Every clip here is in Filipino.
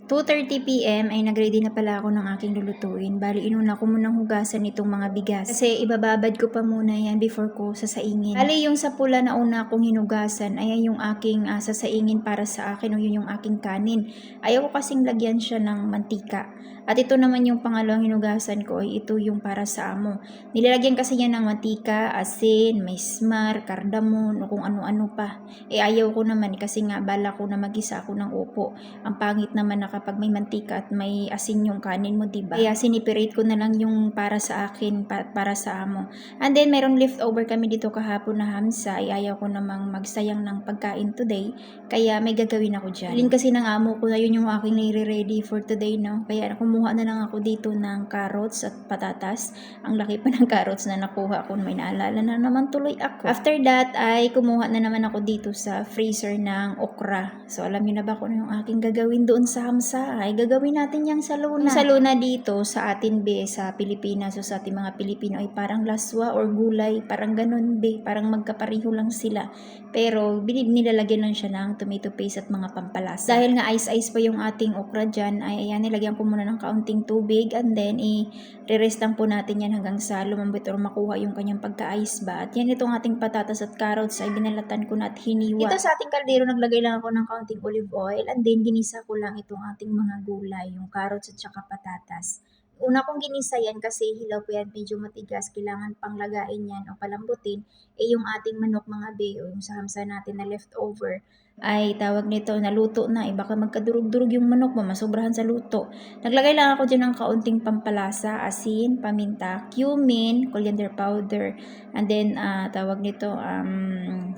2:30 PM ay nag-ready na pala ako ng aking lulutuin. Bali, inuna ko munang hugasan itong mga bigas. Kasi ibababad ko pa muna yan before ko sasaingin. Bali, yung sa pula na una kong hinugasan, ay yung aking sasaingin para sa akin o yun yung aking kanin. Ayaw ko kasing lagyan siya ng mantika. At ito naman yung pangalawang hinugasan ko ay ito yung para sa amo. Nilalagyan kasi yan ng mantika, asin, may smar, cardamom o kung ano-ano pa. Ayaw ko naman kasi nga bala ko na magisa ako ng upo. Ang pangit naman na kapag may mantika at may asin yung kanin mo, diba? Kaya siniperate ko na lang yung para sa akin, para sa amo. And then, meron leftover kami dito kahapon na hamsa. Ayaw ko namang magsayang ng pagkain today. Kaya may gagawin ako dyan. Ilin kasi ng amo ko na yun yung aking nire-ready for today, no? Kaya kumuha na lang ako dito ng carrots at patatas. Ang laki pa ng carrots na nakuha ko. May naalala na naman tuloy ako. After that, ay kumuha na naman ako dito sa freezer ng okra. So, alam niyo na ba kung ano yung aking gagawin doon sa hamsa? Ay gagawin natin yang sa luna. Yung sa luna dito sa atin be, sa Pilipinas o sa ating mga Pilipino ay parang laswa or gulay, parang ganun be, parang magkapareho lang sila. Pero nilalagyan lang siya ng tomato paste at mga pampalasa. Dahil nga ice-ice pa yung ating okra dyan, ay ayan, nilagyan ko muna ng kaunting tubig and then i-rest lang po natin yan hanggang sa lumambot or makuha yung kanyang pagka-ice ba. At yan itong ating patatas at carrots ay binalatan ko na at hiniwa. Ito sa ating kaldero, naglagay lang ako ng kaunting olive oil and then ginisa ko lang itong ating mga gulay, yung carrots at saka patatas. Una kong ginisa yan kasi hilaw po yan, medyo matigas, kailangan pang lagain yan o palambutin. Yung ating manok mga be, o yung sa hamsa natin na leftover, ay tawag nito, naluto na, baka magkadurog-durog yung manok mo, masobrahan sa luto. Naglagay lang ako dyan ng kaunting pampalasa, asin, paminta, cumin, coriander powder, and then tawag nito,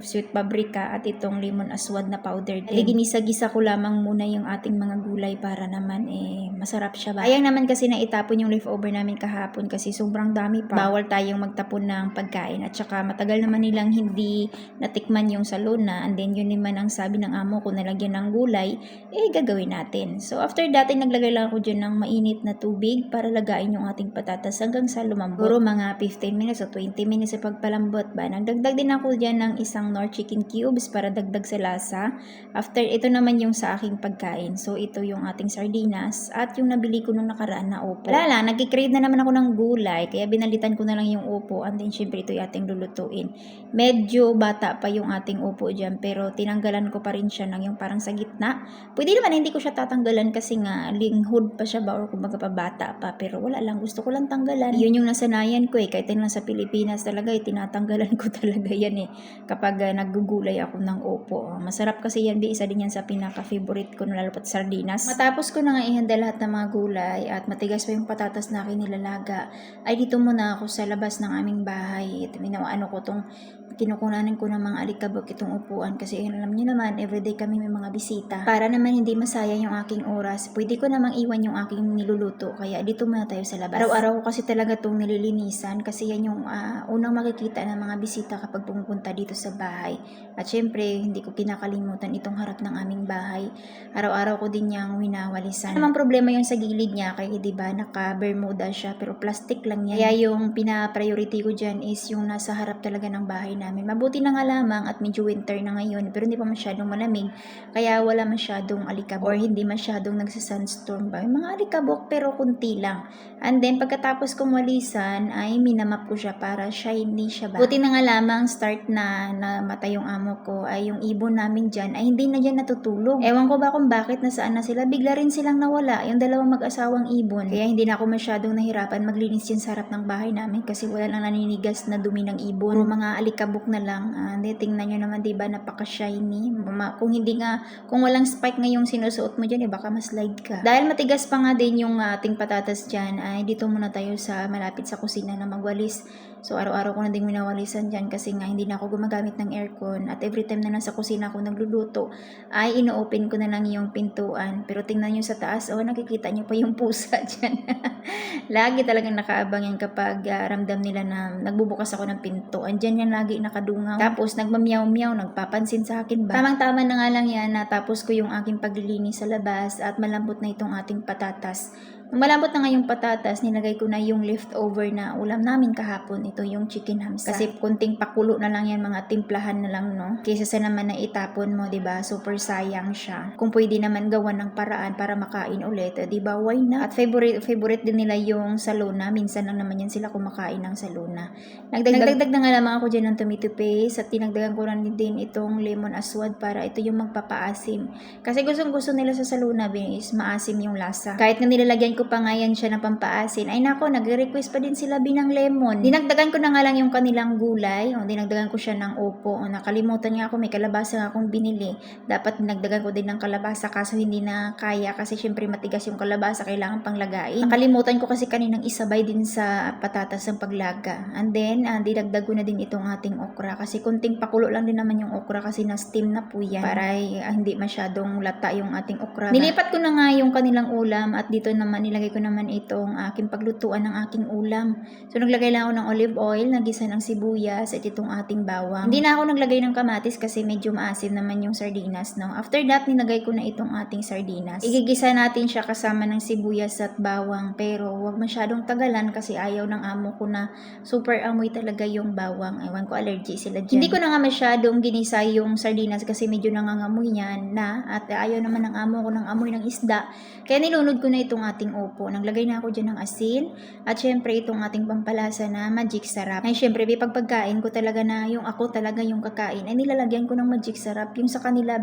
sweet paprika at itong lemon aswad na powder din. Ginisa-gisa ko lamang muna yung ating mga gulay para naman masarap siya ba. Ayang naman kasi na itapon yung leftover namin kahapon kasi sobrang dami pa. Bawal tayong magtapon ng pagkain at saka matagal naman nilang hindi natikman yung sa luna, and then yun naman ang sabi ng amo ko, nalagyan ng gulay, gagawin natin. So after that, naglagay lang ako dyan ng mainit na tubig para lagain yung ating patatas hanggang sa lumambot. Puro mga 15 minutes o 20 minutes sa pagpalambot ba. Nagdagdag din ako dyan ng isang Knorr chicken cubes para dagdag sa lasa. After, ito naman yung sa aking pagkain. So ito yung ating sardinas at yung nabili ko nung nakaraan na upo. Wala lang, nagkikrave na naman ako ng gulay kaya binalitan ko na lang yung upo, and then syempre ito yung ating lulutuin. Medyo bata pa yung ating upo dyan pero tinanggalan ko pa rin siya ng yung parang sa gitna. Pwede naman hindi ko siya tatanggalan kasi nga linghod pa siya ba or kumbaga pa bata pa, pero wala lang, gusto ko lang tanggalan. Yun yung nasanayan ko kahit lang sa Pilipinas talaga tinatanggalan ko talaga yan kapag naggugulay ako ng upo. Masarap kasi yan, isa din yan sa pinaka-favorite ko na lalo pat sardinas. Matapos ko na nga ihanda lahat ng mga gulay at matigas pa yung patatas na akin nilalaga, ay dito muna ako sa labas ng aming bahay. Ano ko tong kinukunanan ko ng mga alikabok itong upuan kasi alam niyo naman, everyday kami may mga bisita. Para naman hindi masayang yung aking oras, pwede ko namang iwan yung aking niluluto, kaya dito muna tayo sa labas. Araw-araw ko kasi talaga itong nililinisan kasi yan yung unang makikita ng mga bisita kapag pumupunta dito sa bahay. At syempre, hindi ko kinakalimutan itong harap ng aming bahay. Araw-araw ko din niyang winawalisan. Namang problema yung sa gilid niya, kaya diba naka-bermuda siya pero plastic lang yan. Kaya yung pina-priority ko dyan is yung nasa harap talaga ng bahay namin. Mabuti na nga lamang at medyo winter na ngayon pero hindi pa masyadong malamig, kaya wala masyadong alikabok or hindi masyadong nagsa-sunstorm ba. May mga alikabok pero kunti lang. And then pagkatapos kong walisan ay minamap ko siya para shiny siya ba. Buti na nga lamang start na namatay yung amo ko ay yung ibon namin dyan ay hindi na dyan natutulog. Ewan ko ba kung bakit nasaan na sila, bigla rin silang nawala yung dalawang mag-asawang ibon. Kaya hindi na ako masyadong nahirapan maglinis dyan sa harap ng bahay namin kasi wala lang naninigas na dumi ng ibon. Puro mga alikabok na lang. Tingnan nyo naman, diba, napaka-shiny. Kung walang spike ngayong sinusuot mo dyan, baka ma-slide ka. Dahil matigas pa nga din yung ating patatas dyan, ay dito muna tayo sa malapit sa kusina na magwalis. So araw-araw ko na din winawalisan dyan kasi nga hindi na ako gumagamit ng aircon at every time na nasa kusina ako nagluluto ay ino-open ko na lang yung pintuan. Pero tingnan nyo sa taas, nakikita nyo pa yung pusa dyan. Lagi talagang nakaabang yan kapag ramdam nila na nagbubukas ako ng pinto. Andyan yan lagi nakadungaw. Tapos nagmamiyaw-miyaw, nagpapansin sa akin ba. Tamang-tama na nga lang yan, natapos ko yung aking paglilinis sa labas at malambot na itong ating patatas. Nung malambot na nga yung patatas, nilagay ko na yung leftover na ulam namin kahapon. Ito yung chicken hamsa. Kasi kunting pakulo na lang yan, mga timplahan na lang, no? Kaysa sa naman na itapon mo, 'di ba? Super sayang siya. Kung pwede naman gawan ng paraan para makain ulit, 'di ba? Why not? At favorite din nila yung saluna. Minsan lang naman yan sila kumakain ng saluna. Nagdagdag na nga lamang ako dyan ng tomato paste at tinagdagan ko na din itong lemon aswad para ito yung magpapaasim. Kasi gusto nila sa saluna is maasim yung lasa. Kahit nga nilalagyan ko pa nga yan siya ng pampaasin, ay nako, nagre-request pa din sila binang lemon. Dinagdagan ko na nga lang yung kanilang gulay. Dinagdagan ko siya ng opo. Nakalimutan nga ako, may kalabasa nga akong binili. Dapat dinagdagan ko din ng kalabasa kaso hindi na kaya kasi syempre matigas yung kalabasa, kailangan pang lagain. Nakalimutan ko kasi kaninang isabay din sa patatas ng paglaga. And then, dinagdag ko na din itong ating okra kasi kunting pakulo lang din naman yung okra kasi na-steam na po yan para hindi masyadong lata yung ating okra. Nilipat ko na nga yung kanilang ulam at dito naman nilagay ko naman itong aking paglutuan ng aking ulam. So naglagay lang ako ng olive oil, nagisa ng sibuyas at itong ating bawang. Hindi na ako naglagay ng kamatis kasi medyo maasim naman yung sardinas, no? After that, nilagay ko na itong ating sardinas. Igigisa natin siya kasama ng sibuyas at bawang pero huwag masyadong tagalan kasi ayaw ng amo ko na super amoy talaga yung bawang. Ewan ko, allergy sila dyan. Hindi ko na nga masyadong ginisa yung sardinas kasi medyo nangangamoy yan na at ayaw naman ng amo ko ng amoy ng isda. Kaya nilunod ko na itong ating opo. Naglagay na ako dyan ng asin at syempre itong ating pampalasa na magic sarap. Ay syempre, pagkain ko talaga na yung ako talaga yung kakain ay nilalagyan ko ng magic sarap. Yung sa kanila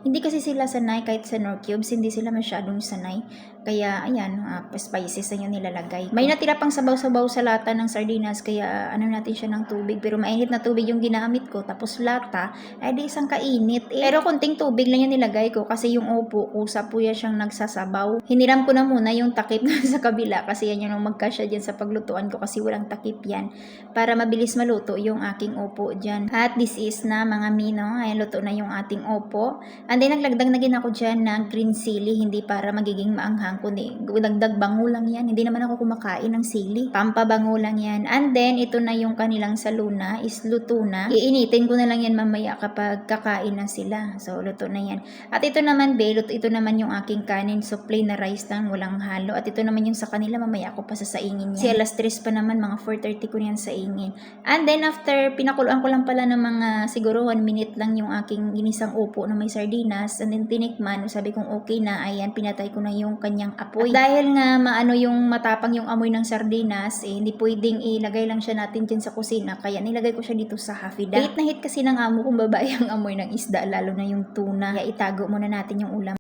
hindi kasi sila sanay kahit sa Knorr Cubes, hindi sila masyadong sanay. Kaya ayan, spices na yung nilalagay ko. May natira pang sabaw-sabaw sa lata ng sardinas kaya natin siya ng tubig. Pero mainit na tubig yung ginamit ko tapos lata, ay di isang kainit. Pero kunting tubig lang yung nilagay ko kasi yung opo ko sa puya siyang nagsasabaw. Hiniram ko na muna yung takip sa kabila kasi yan yung magkasya dyan sa paglutuan ko kasi walang takip yan para mabilis maluto yung aking opo dyan. At this is na mga mino, ay luto na yung ating opo. And then naglagdag na din ako dyan ng green sili, hindi para magiging maanghang kundi dagdag bango lang yan. Hindi naman ako kumakain ng sili, pampabango lang yan. And then ito na yung kanilang saluna is luto na. Iinitin ko na lang yan mamaya kapag kakain na sila. So luto na yan. At ito naman ito naman yung aking kanin, so plain na rice lang, walang halo. At ito naman yung sa kanila, mamaya ako pa sasaingin yan. Kasi alas 3 pa naman, mga 4:30 ko yan saingin. And then after, pinakuluan ko lang pala ng mga siguro 1 minute lang yung aking ginisang upo na may sardinas. And then tinikman, sabi kong okay na, ayan, pinatay ko na yung kanyang apoy. At dahil nga yung matapang yung amoy ng sardinas, hindi pwedeng ilagay lang siya natin dyan sa kusina. Kaya nilagay ko siya dito sa hafida. Hit na hit kasi ng amo kung babae ang amoy ng isda, lalo na yung tuna. Kaya itago muna natin yung ulam.